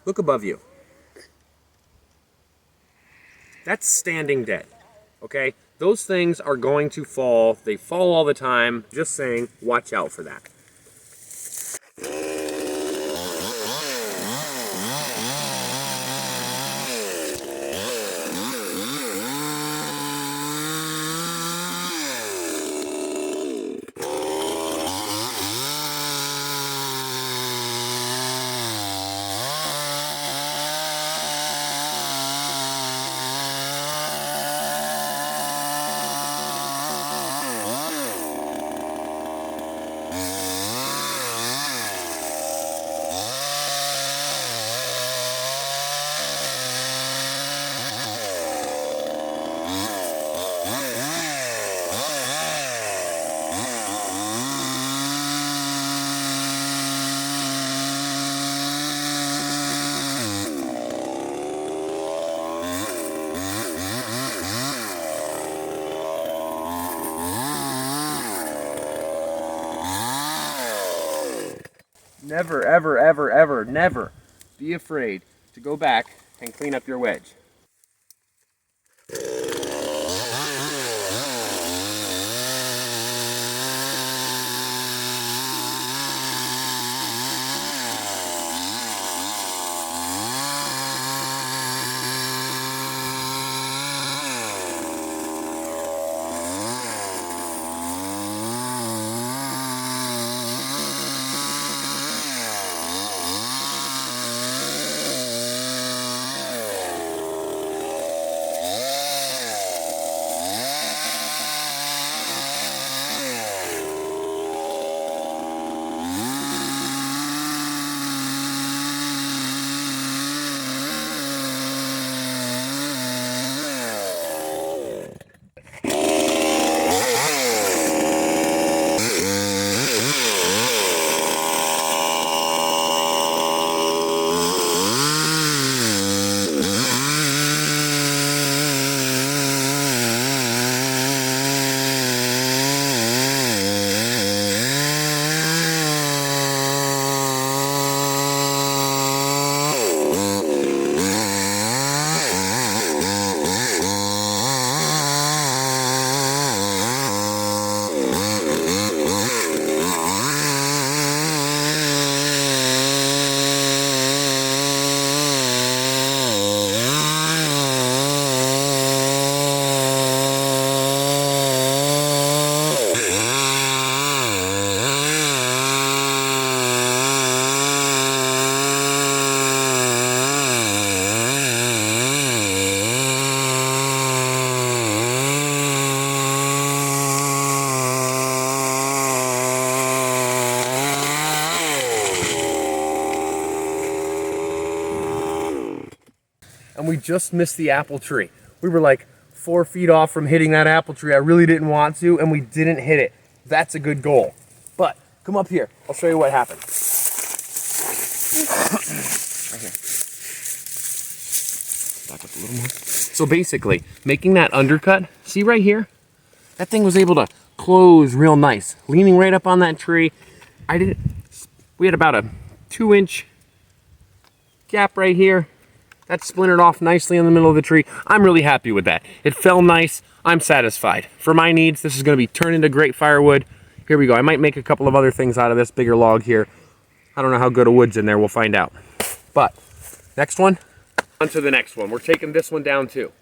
Look above you. That's standing dead, okay? Those things are going to fall. They fall all the time. Just saying, watch out for that. Never, ever, ever, ever, never be afraid to go back and clean up your wedge. And we just missed the apple tree. We were like 4 feet off from hitting that apple tree. I really didn't want to, and we didn't hit it. That's a good goal. But come up here. I'll show you what happened. Right here. Back up a little more. So basically, making that undercut, see right here? That thing was able to close real nice, leaning right up on that tree. We had about a 2-inch gap right here. That splintered off nicely in the middle of the tree. I'm really happy with that. It fell nice. I'm satisfied. For my needs, this is going to be turned into great firewood. Here we go. I might make a couple of other things out of this bigger log here. I don't know how good a wood's in there. We'll find out. But next one, on to the next one. We're taking this one down too.